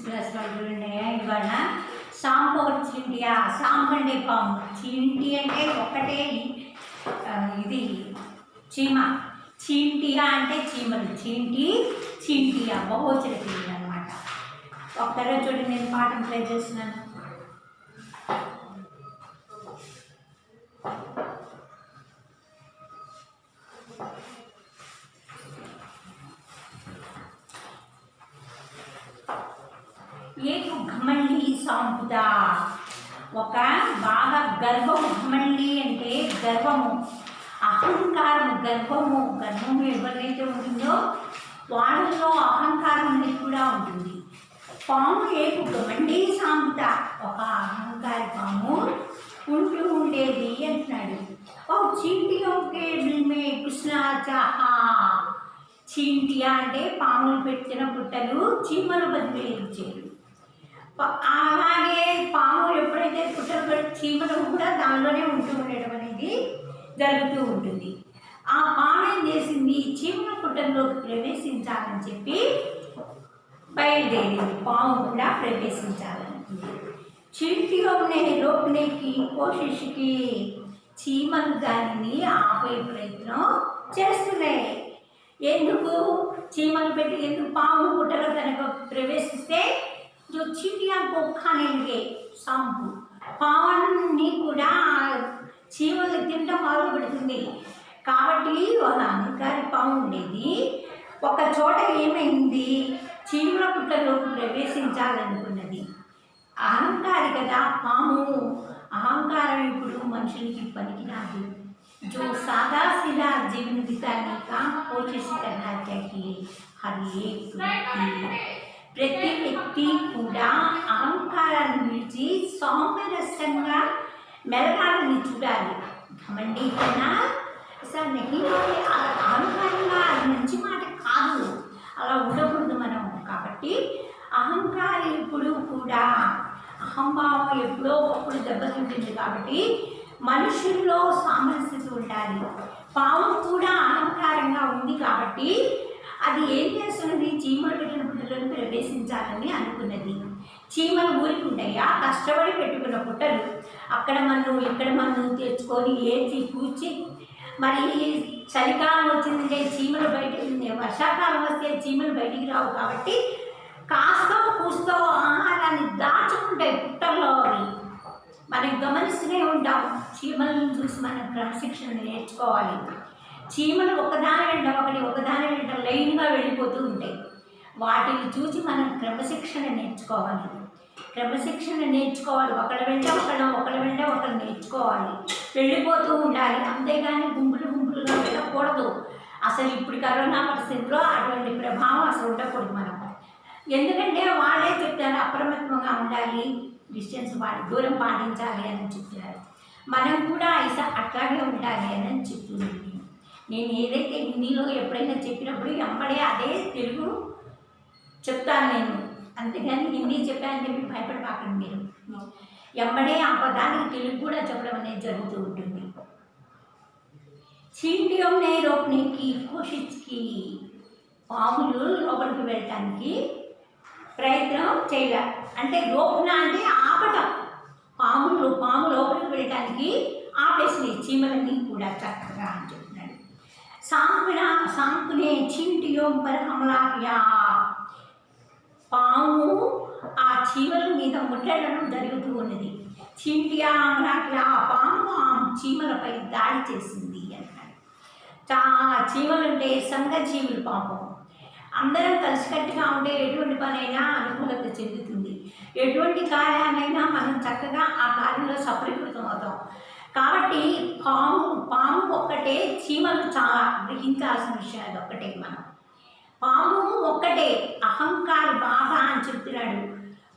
Class వాళ్ళు ఉన్నాయా ఇవాళ సాంపు చీంటియా సాంపు అంటే పాము చీంటి అంటే ఒకటే ఇది చీమ చీంటియా అంటే చీమలు చీంటి చీంటియా బహువచన క్రియలు అనమాట. ఒక్కరే చూడండి నేను పాఠం ప్లే చేస్తున్నాను. ఏకు ఘమండి సాంపుదా ఒక బాగా గర్వము ఘమండి అంటే గర్వము అహంకారం గర్వము ఎవరైతే ఉంటుందో వాళ్ళలో అహంకారం అనేది కూడా ఉంటుంది. పాము ఏకు ఘమండి సాంపుదా ఒక అహంకారి పాము ఉంటూ ఉండేది అంటున్నాడు. చీంటియోకే బిల్మే కృష్ణ చాహా చీంటియా అంటే పాములు పెట్టిన పుట్టలు చీమలు బదిలించారు. అలాగే పాము ఎప్పుడైతే పుట్టలు పెట్టి చీమలు కూడా దానిలోనే ఉంటూ ఉండడం అనేది జరుగుతూ ఉంటుంది. ఆ పాము ఏం చేసింది, చీమల పుట్టల్లోకి ప్రవేశించాలని చెప్పి బయలుదేరింది. పాము కూడా ప్రవేశించాలనుకుంది. చీంటియోనే రోకనేకి కోషిష్కి చీమలు దానిని ఆపే ప్రయత్నం చేస్తున్నాయి. ఎందుకు చీమలు పెట్టి ఎందుకు పాము పుట్టలో కనుక ప్రవేశిస్తే చీటియా పొక్కానే సాంపు పాముని కూడా చీమలు తింటం మొదలు పెడుతుంది. కాబట్టి ఒక అహంకారి పాము ఉండేది. ఒక చోట ఏమైంది, చీమల పుట్టలోకి ప్రవేశించాలనుకున్నది. అహంకారి కదా పాము, అహంకారం ఇప్పుడు మనుషులకి పనికిరాదు. जो सादा सीधा जीवन बिताने का कोशिश करना चाहिए हर एक व्यक्ति. ప్రతి వ్యక్తి కూడా అహంకారాన్ని విడిచి సౌమ్యరసంగా మెలగాలని చూడాలి. ఘమండి కన్నా అసలు నెహి అహంకారంగా అది మంచి మాట కాదు, అలా ఉండకూడదు మనం. కాబట్టి అహంకారం ఎప్పుడు కూడా అహంభావం ఎప్పుడో అప్పుడు దెబ్బతింటుంది. కాబట్టి మనుషుల్లో సామరస్యత ఉండాలి. పాము కూడా అహంకారంగా ఉంది కాబట్టి అది ఏం చేస్తున్నది, చీమలు పెట్టిన పుట్టలను ప్రవేశించాలని అనుకున్నది. చీమలు ఊరుకుంటాయా, కష్టపడి పెట్టుకున్న పుట్టలు అక్కడ ఇక్కడ తెచ్చుకొని ఏచి కూర్చి, మరి చలికాలం వచ్చిందంటే చీమలు బయటికి, వర్షాకాలం వస్తే చీమలు బయటికి రావు. కాబట్టి కాస్తో కూస్తో ఆహారాన్ని దాచుకుంటాయి పుట్టల్లో. మనం గమనిస్తూనే ఉంటాం. చీమలను చూసి మనం క్రమశిక్షణ నేర్చుకోవాలి. చీమలు ఒకదాని వెంట లైన్గా వెళ్ళిపోతూ ఉంటాయి. వాటిని చూసి మనం క్రమశిక్షణ నేర్చుకోవాలి. ఒకళ్ళ వెంట ఒకళ్ళు నేర్చుకోవాలి, వెళ్ళిపోతూ ఉండాలి. అంతేగాని గుంపులుగా వెళ్ళకూడదు. అసలు ఇప్పుడు కరోనా పరిస్థితుల్లో అటువంటి ప్రభావం అసలు ఉండకూడదు మనం. ఎందుకంటే వాళ్ళే చెప్తారు అప్రమత్తంగా ఉండాలి, డిస్టెన్స్ దూరం పాటించాలి అని చెప్తున్నారు. మనం కూడా అట్లాగే ఉండాలి అని చెప్తున్నాను. నేను ఏదైతే హిందీలో ఎప్పుడైనా చెప్పినప్పుడు వెంబడే అదే తెలుగు చెప్తాను నేను. అంతేగాని హిందీ చెప్పానని చెప్పి భయపడిపోకండి మీరు. వెంబడే ఆ పదానికి తెలుగు కూడా చెప్పడం అనేది జరుగుతూ ఉంటుంది. చీంటియోనే రోకనేకి కోషిష్కి పాములు లోపలికి వెళ్ళటానికి ప్రయత్నం చేయాలి. అంటే రోకన అంటే ఆపటం. పాము లోపలికి వెళ్ళటానికి ఆపేసింది చీమలన్నీ కూడా చక్కగా అని చెప్తున్నాడు. सांप ने चींटियों पर हमला किया. పాము ఆ చీమల మీద ముట్టడం జరుగుతూ ఉన్నది. చీంటియా అమరాకి ఆ పాము ఆ చీమలపై దాడి చేసింది అన్నాడు. చాలా చీమలు ఉంటే సంఘజీవులు పాపం. అందరం కలిసికట్టుగా ఉంటే ఎటువంటి పనైనా అనుకూలత చెందుతుంది. ఎటువంటి కార్యాలైనా మనం చక్కగా ఆ కార్యంలో సఫలీకృతం అవుతాం. కాబట్టి పాము ఒక్కటే, చీమలు చాలా గ్రహించాల్సిన విషయం అది ఒక్కటే. మనం పాము ఒక్కటే, అహంకారి బాగా అని చెప్తున్నాడు.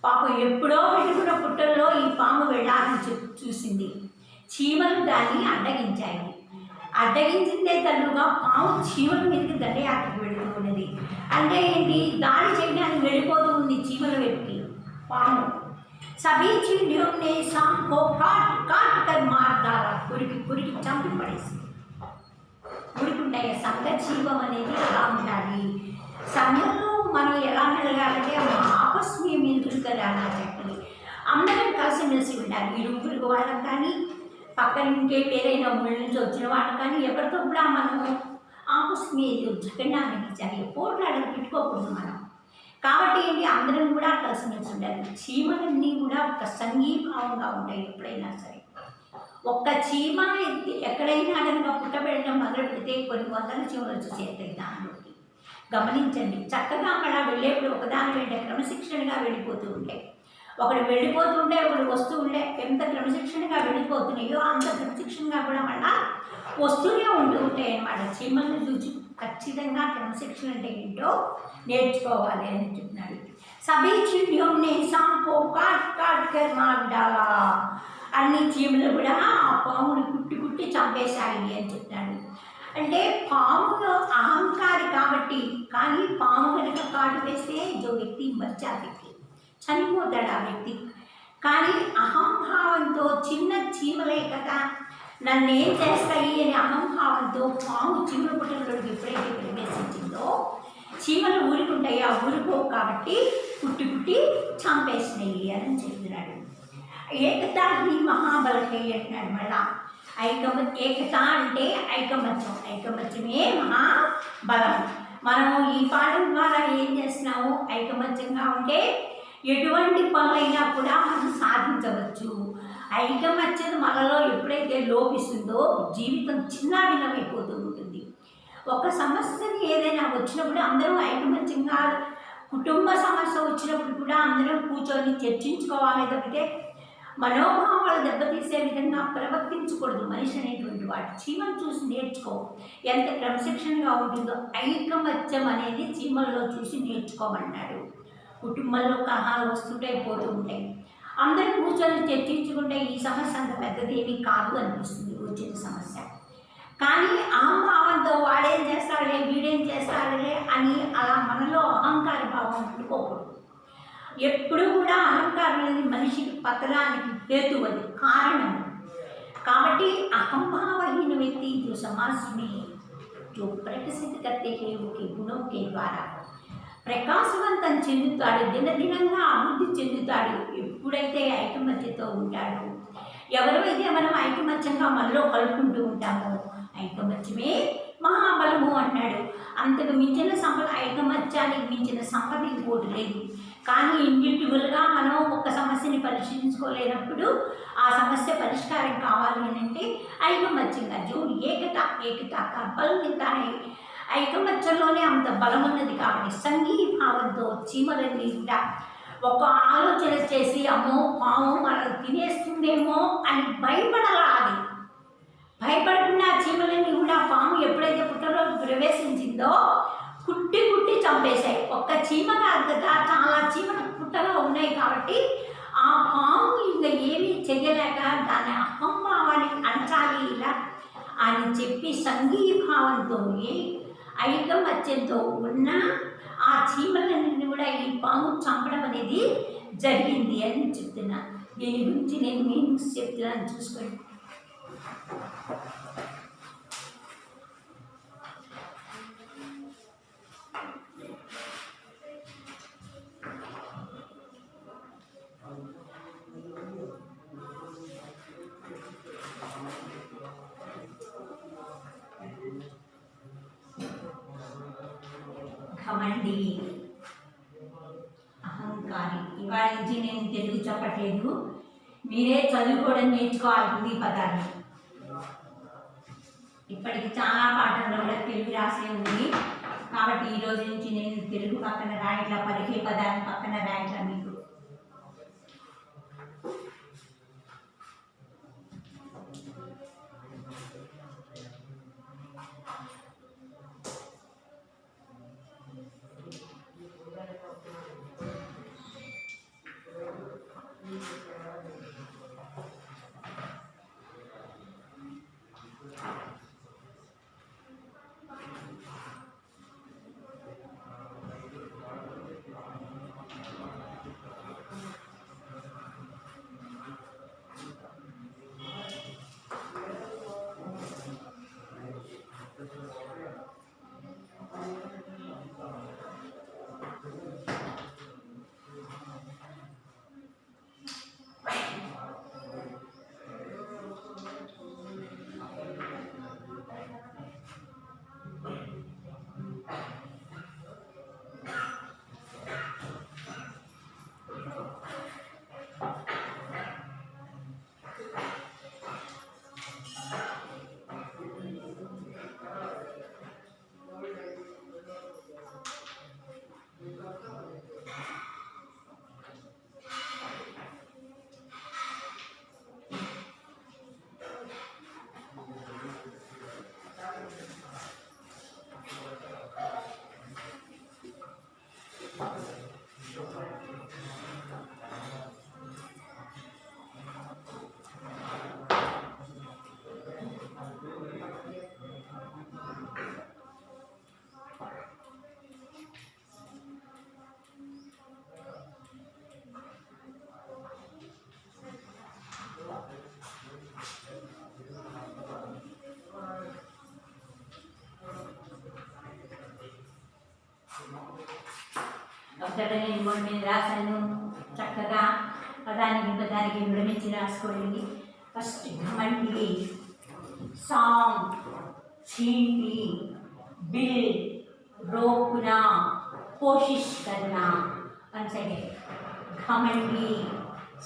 పాపం ఎప్పుడో పెట్టుకున్న పుట్టల్లో ఈ పాము వెళ్ళాలని చూసింది. చీమలు దాన్ని అడ్డగించాయి. అడ్డగించిందే తల్లుగా పాము చీమల మీదకి దండయాత్రకు వెళుతూ ఉన్నది. అంటే ఏంటి, దాడి చేయడానికి వెళ్ళిపోతూ ఉంది చీమల వైపుకి పాము. సభీ చీంటియోనే సాంకో కాట్ మార్గాల కురికి చంపి పడేసింది. ఉడికుంటాయి. సంఘజీవం అనేది ఎలా ఉండాలి, సమయంలో మనం ఎలా మెలగాలంటే आपस में मिलजुल कर रहना चाहिए. అందరం కలిసిమెలిసి ఉండాలి. ఇరుగు వాళ్ళం కానీ పక్కన ఇంకే వేరైనా ఊళ్ళ నుంచి వచ్చిన వాళ్ళు కానీ ఎవరితో కూడా మనము ఆపస్ మీద झगड़ना नहीं चाहिए. పోట్లాడలు పెట్టుకోకూడదు మనం. కాబట్టి ఏంటి అందరం కూడా కలిసిమెలిసి ఉండాలి. చీమలన్నీ కూడా ఒక సంఘీభావంగా ఉంటాయి ఎప్పుడైనా సరే. ఒక్క చీమ ఎక్కడైనా కనుక పుట్టబెట్టడం మొదలు పెడితే కొన్ని వందల చీమలు వచ్చి చేరుతాయి దానిలోకి. గమనించండి, చక్కగా అలా వెళ్ళేప్పుడు ఒకదాని వెంట క్రమశిక్షణగా వెళ్ళిపోతూ ఉంటాయి. ఒకడు వెళ్ళిపోతుంటే ఒకడు వస్తూ ఉండే ఎంత క్రమశిక్షణగా వెళ్ళిపోతున్నాయో అంత క్రమశిక్షణగా కూడా మళ్ళా వస్తూనే ఉంటూ ఉంటాయి అన్నమాట. చీమలను చూసి ఖచ్చితంగా క్రమశిక్షణ అంటే ఏంటో నేర్చుకోవాలి అని చెప్తున్నాడు. సభీ చీమలోं ने सांप को काट काट कर मार डाला. అన్ని చీమలు కూడా ఆ పాముని కుట్టి కుట్టి చంపేశాయి అని చెప్తాడు. అంటే పాములో అహంకారి కాబట్టి, కానీ పాము కనుక కాటు వేస్తే జో వ్యక్తి మర్చా వ్యక్తి చనిపోతాడు ఆ వ్యక్తి. కానీ అహంభావంతో చిన్న చీమలే కదా నన్నేం చేస్తాయి అని అహంభావంతో పాము చీమల పుట్టలోకి ఎప్పుడైతే ప్రవేశించిందో చీమలు ఊరుకుంటాయి, ఆ ఊరుకో కాబట్టి కుట్టి కుట్టి చంపేసినాయి అని చెప్తున్నాడు. ఏకతా హీ మహాబలకై అంటున్నాడు. మళ్ళా ఏకత అంటే ఐకమత్యం, ఐకమత్యమే మహాబలం. మనము ఈ పాఠం ద్వారా ఏం చేస్తున్నాము, ఐకమత్యంగా ఉంటే ఎటువంటి పనులైనా కూడా మనం సాధించవచ్చు. ఐకమత్యం మనలో ఎప్పుడైతే లోపిస్తుందో జీవితం చిన్నాభిన్నమైపోతూ ఉంటుంది. ఒక సమస్యని ఏదైనా వచ్చినప్పుడు అందరూ ఐకమత్యంగా, కుటుంబ సమస్య వచ్చినప్పుడు కూడా అందరం కూర్చొని చర్చించుకోవాలి తప్పితే మనోభావాలు దెబ్బతీసే విధంగా ప్రవర్తించకూడదు మనిషి అనేటువంటి వాటి. చీమలు చూసి నేర్చుకో ఎంత క్రమశిక్షణగా ఉంటుందో. ఐకమత్యం అనేది చీమల్లో చూసి నేర్చుకోమన్నాడు. కుటుంబంలో కలహాలు వస్తుంటాయి, పోతూ ఉంటాయి. అందరం కూర్చొని చర్చించుకుంటే ఈ సమస్య అంత పెద్దదేమీ కాదు అనిపిస్తుంది వచ్చిన సమస్య. కానీ అహంభావంతో వాడేం చేస్తాడులే వీడేం చేస్తాడులే అని అలా మనలో అహంకార భావం ఉండిపోకూడదు. ఎప్పుడు కూడా అహంకారం అనేది మనిషికి పతనానికి హేతు, అది కారణం. కాబట్టి అహంభావహీన వ్యక్తి जो समाज में जो प्रकाशित करते हैं उनके गुणों के द्वारा ప్రకాశవంతం చెందుతాడు, దినదినంగా అభివృద్ధి చెందుతాడు. ఎప్పుడైతే ఐకమత్యతో ఉంటాడో, ఎవరైతే మనం ఐకమత్యంగా మనలో కలుపుకుంటూ ఉంటామో ఐకమత్యమే మహాబలము అన్నాడు. అంతకు మించిన సంపద, ఐకమత్యానికి మించిన సంపద ఇంకోటి లేదు. కానీ ఇండివిజువల్గా మనం ఒక సమస్యని పరిశీలించుకోలేనప్పుడు ఆ సమస్య పరిష్కారం కావాలి అని అంటే ఐకమత్యంగా జో ఏకత బలం ఇంతానే ఐకమత్యంలోనే అంత బలం ఉన్నది. కాబట్టి సంఘీభావంతో చీమలన్నీ కూడా ఒక ఆలోచన చేసి అమ్మో పాము మనల్ని తినేస్తుందేమో అని భయపడరాది. భయపడుతున్న చీమలన్నీ కూడా పాము ఎప్పుడైతే పుట్టలోకి ప్రవేశించిందో కుట్టి కుట్టి చంపేశాయి. ఒక్క చీమ కాదు కదా, చాలా చీమలు పుట్టలో ఉన్నాయి. కాబట్టి ఆ పాము ఇంకా ఏమీ చెయ్యలేక దాని అహంభావాన్ని అంచాలి ఇలా అని చెప్పి సంఘీభావంతో ఐకమత్యంతో ఉన్న ఆ చీమలన్నింటినీ కూడా ఈ పాము చంపడం అనేది జరిగింది అని చెప్తున్నా. దీని గురించి నేను మీనింగ్స్ చెప్తున్నాను, చూసుకోండి. ఘమండి, అహంకారి. ఇవాళ నుంచి నేను తెలుగు చెప్పట్లేదు, మీరే చదువుకోవడం నేర్చుకోవాలి హిందీ పదాన్ని. ఇప్పటికి చాలా పాఠంలో కూడా తెలుగు రాసే ఉంది. కాబట్టి ఈరోజు నుంచి నేను తెలుగు పక్కన రాయట్లా, పలికే పదాన్ని పక్కన రాయట్లా మీకు. ఇక్కడ నేను బోర్డు మీద రాశాను. చక్కగా పదానికి విడమించి రాసుకోండి. ఫస్ట్ ఘమండి, సాంగ్, చీంటి, బిల్, रोकना, कोशिश करना. One second. घमंडी,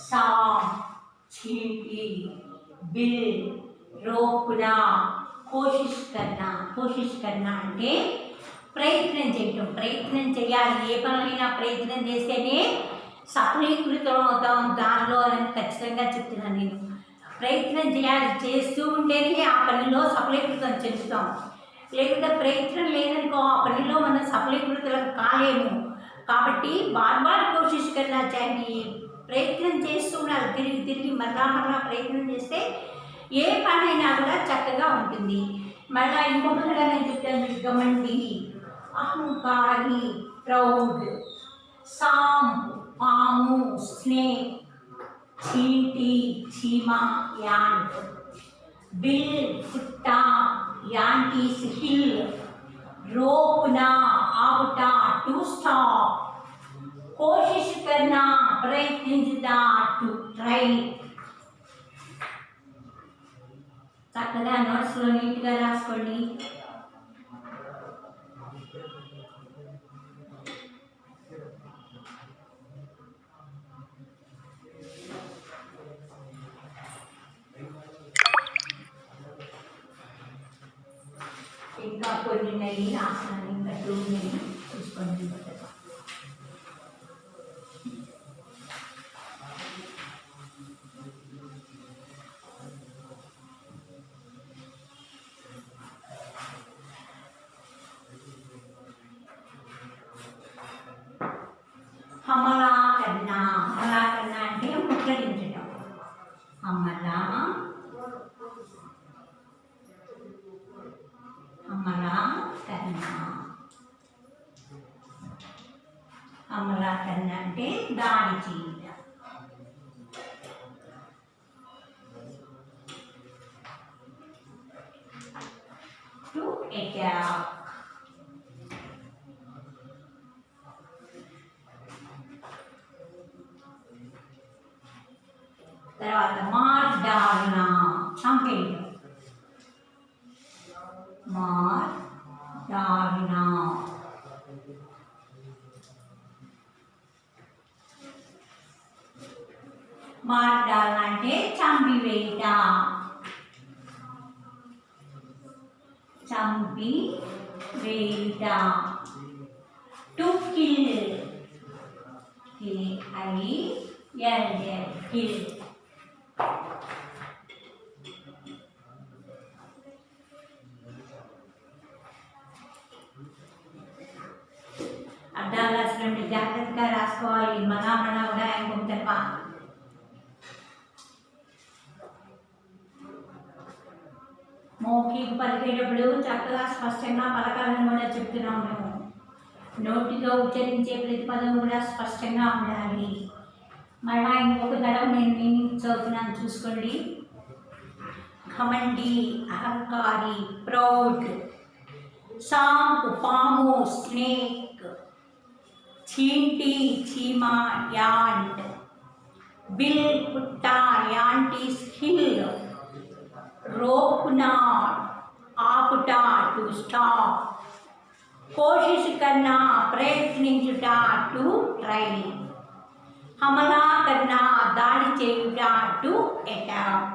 साम, चींटी, बिल, रोकना, కోషిష్ కన్నా. కోషిష్ కన్నా అంటే ప్రయత్నం చేయటం. ప్రయత్నం చేయాలి. ఏ పనులైనా ప్రయత్నం చేస్తేనే సఫలీకృతం అవుతాం దానిలో అని ఖచ్చితంగా చెప్తున్నాను నేను. ప్రయత్నం చేయాలి. చేస్తూ ఉంటేనే ఆ పనిలో సఫలీకృతం చెందుతాం. లేకపోతే ప్రయత్నం లేదనుకో ఆ పనిలో మనం సఫలీకృతం కాలేము. కాబట్టి బార్ కోషిష్ కన్నా చేయండి. ప్రయత్నం చేస్తూ ఉండాలి. తిరిగి మరలా ప్రయత్నం చేస్తే ఏ పనైనా కూడా చక్కగా ఉంటుంది. మళ్ళీ ఇంకొకటిగా నేను చెప్తాను. గమండి, అహంకారి, ప్రౌడ్, సామ్, పాము, స్నేక్, చీంటి, చీమ, యాంట్, బిల్, పుట్ట, యాంటీస్, హిల్, रोकना, आउटा, टू स्टॉप, कोशिश करना, प्रयत्निंचुटा, टू ट्राई. చక్కగా నోట్స్లో నీట్గా రాసుకోండి. ఇంకా కొన్ని నెయ్యి రాసాను. ఇంకా 2 నెయ్యి చూసుకోండి. हमला करना. हमला करना అంటే ముట్టడించడం. हमला करना. हमला करना అంటే దాడి చేయడం. To attack. తర్వాత మార్ డాల్నా, చంపేయడం. మార్ డాల్నా. మార్ డాల్నా అంటే చంపివేయట. చంపివేయట. To kill. KILL, kill. అర్థాలు రాసినప్పుడు జాగ్రత్తగా రాసుకోవాలి. మన కూడా ఇంకొక తప్ప. మౌఖిక పలికేటప్పుడు చక్కగా స్పష్టంగా పలకాలని కూడా చెప్తున్నాం మేము. నోటితో ఉచ్చరించే ప్రతి పదం కూడా స్పష్టంగా ఉండాలి. మళ్ళీ ఇంకొక తడవ నేను మీనింగ్ చదువుతున్నాను చూసుకోండి. ఘమండి, అహంకారి, ప్రౌడ్, సాంప్, పాము, స్నేక్, చీంటి, చీమ, యాంట్, బిల్, పుట్ట, యాంటీస్, హిల్, रोकना, आपुटा, टू स्टॉप, कोशिश करना, प्रयत्निंचुटा, टू ट्राई, हमला करना, दाड़ी చేయుట, टू अटैक,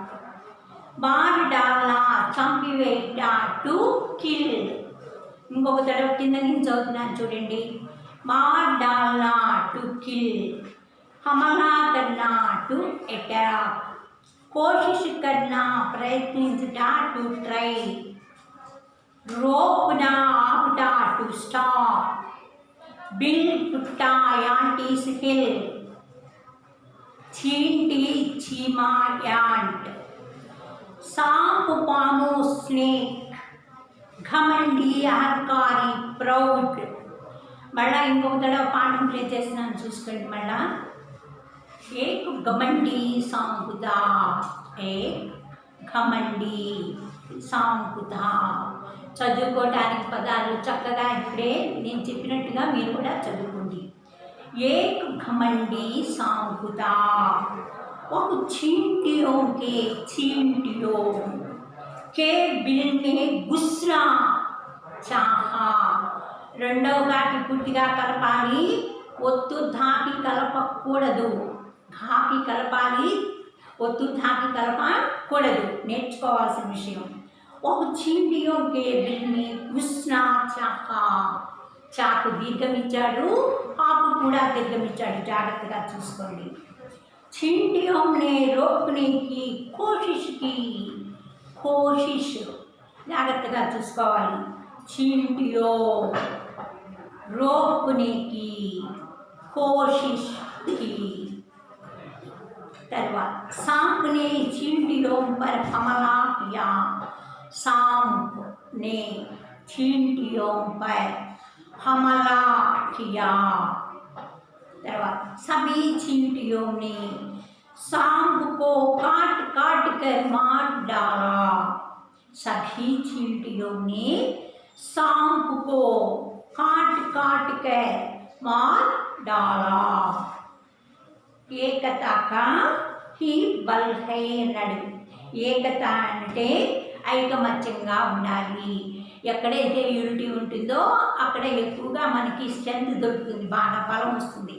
मार डालना, చంపివేయుట, टू किल. ఇంకొక తడవ కింద నుంచి చదువుతున్నాను చూడండి. మార్ డాల్నా, टू किल, हमला करना, टू अटैक, कोशिश करना, प्रयत्निंचुटा, टू ट्राई, रोकना, आपुटा, टू स्टॉप, बिल, पुट्टा, యాంటీస్, हिल, చీంటి, చీమ, యాంట్, సాంప్, పాము, స్నేక్, ఘమండి, అహంకారి, ప్రౌడ్. మళ్ళీ ఇంకొక తడవ పాఠం ప్లే చేస్తున్నాను చూసుకోండి. మళ్ళా एक घमंडी सांकुता, एक घमंडी सांकुता. చదువుకోవడానికి పదాలు చక్కగా ఇప్పుడే నేను చెప్పినట్టుగా మీరు కూడా చదువుకోండి. एक घमंडी सांकुता वह चींटियों के बिल ने गुस्सा चाहा రెండవ ఘాకి పూర్తిగా కలపాలి ఒత్తు ధాకి కలపకూడదు ఘాకి కలపాలి ఒత్తు ధాకి కలపకూడదు నేర్చుకోవాల్సిన విషయం ఒక చీంటియో కే బిల్ని గుస్నా చాహా చాకు దీర్ఘం ఇచ్చాడు ఆకు కూడా దీర్ఘం ఇచ్చాడు జాగ్రత్తగా చూసుకోండి चींटियों ने रोकने की कोशिश జాగ్రత్తగా చూసుకోవాలి चींटियों रोकने की कोशिश की तरवात सांप ने चींटियों पर हमला किया सांप ने चींटियों पर हमला किया तरवात सभी चींटियों ने सांप को काट काट कर मार डाला सभी चींटियों ने सांप को काट काट कर मार डाला ఏకతా కా హీ బల్ హై అన్నాడు ఏకత అంటే ఐకమత్యంగా ఉండాలి ఎక్కడైతే యూనిటీ ఉంటుందో అక్కడ ఎక్కువగా మనకి స్ట్రెంత్ దొరుకుతుంది బాగా బలం వస్తుంది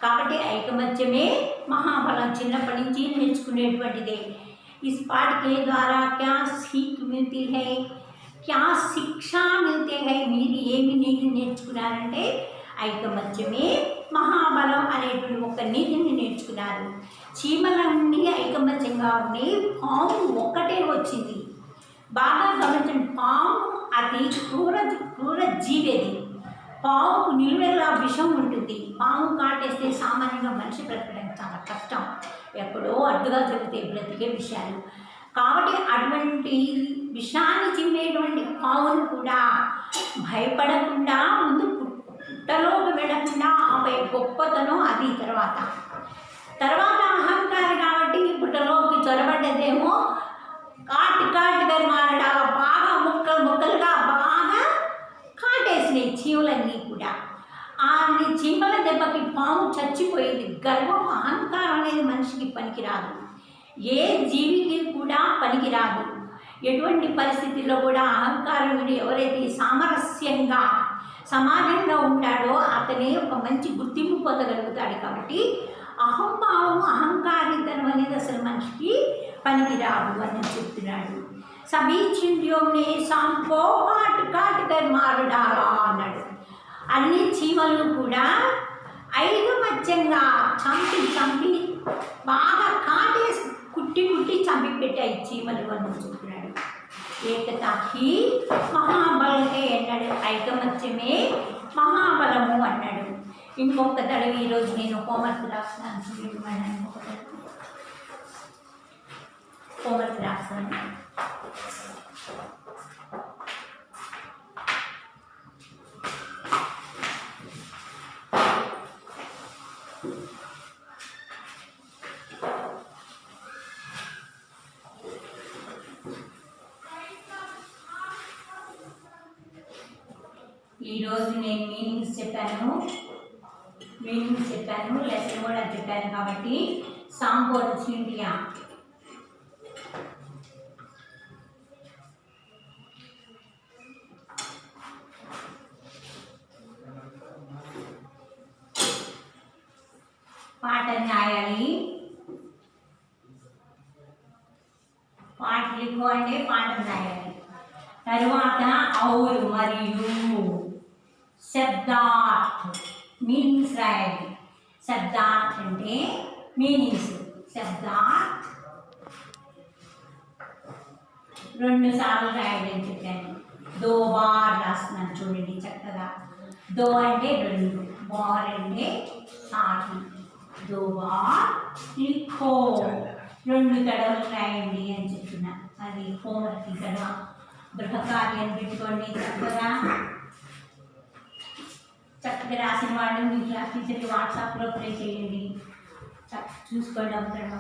కాబట్టి ఐకమత్యమే మహాబలం చిన్నప్పటి నుంచి నేర్చుకునేటువంటిదే इस पाठ के द्वारा क्या सीख मिलती है क्या शिक्षा मिलते हैं మీరు ఏమి నీతిని నేర్చుకున్నారంటే ఐకమత్యమే మహాబలం అనేటువంటి ఒక నీతిని నేర్చుకున్నారు చీమలన్నీ ఐకమత్యంగా ఉండి పాము ఒక్కటే వచ్చింది బాగా గమనించండి పాము అతి క్రూర జీవేది పాముకు నిలువెల్లా విషం ఉంటుంది పాము కాటేస్తే సామాన్యంగా మనిషి బ్రతకడం చాలా కష్టం ఎక్కడో అడ్డుగా జరిగితే బ్రతికే విషయాలు కాబట్టి అటువంటి విషాన్ని చిమ్మేటువంటి పామును కూడా భయపడకుండా ముందు పుట్టలోకి వెళ్ళకుండా ఆపై గొప్పతనం అది తర్వాత అహంకారం కాబట్టి పుట్టలోకి చొరబడ్డదేమో కాటుగా మారడాగా బాగా ముక్కలుగా బాగా కాటేసినాయి చీమలన్నీ కూడా ఆ చీమల దెబ్బకి పాము చచ్చిపోయింది గర్వం అహంకారం అనేది మనిషికి పనికిరాదు ఏ జీవికి కూడా పనికిరాదు ఎటువంటి పరిస్థితుల్లో కూడా అహంకారం ఎవరైతే సామరస్యంగా సమాజంలో ఉంటాడో అతనే ఒక మంచి గుర్తింపు పొందగలుగుతాడు కాబట్టి అహంభావం అహంకారితనం అనేది అసలు మనిషికి పనికిరాదు అని చెప్తున్నాడు సభీ చింటియోనే సాంకో కాటుకర్ మారు డాలా అన్నాడు అన్ని చీమలు కూడా ఐకమత్యంగా చంపి బాగా కాటేసి కుట్టి చంపి పెట్టాయి చీమలు అని చెప్తున్నాడు ఏకతా హీ మహాబలే అన్నాడు ఐకమత్యమే మహాబలము అన్నాడు ఇంకొక తడవి ఈరోజు నేను హోంవర్క్ రాస్తున్నాను హోంవర్క్ రాస్తాను ఈరోజు నేను మీనింగ్స్ చెప్పాను లెసన్ కూడా చెప్పాను కాబట్టి సాంపోర్ చీంటియా పాఠం రాయాలి పాటలు అంటే పాఠం రాయాలి తరువాత ఔర్ మరియు శబ్దార్థ్ మీనింగ్స్ రాయాలి శబ్దార్థ్ అంటే మీనింగ్స్ శబ్దార్థ్ 2 సార్లు రాయాలి అని చెప్పాను 2 బార్ రాస్తున్నాను చూడండి చక్కగా 2 అంటే 2 బార్ అంటే సార్లు 2 బార్ లిఖో 2 తడవలు రాయండి అని చెప్తున్నా అది హోంవర్క్ ఇక్కడ బృహకార్యం పెట్టుకోండి చక్కగా రాసిన వాళ్ళు మీ క్లాస్ టీచర్కి వాట్సాప్లో ప్లే చేయండి చూసుకోండి అవుతాడు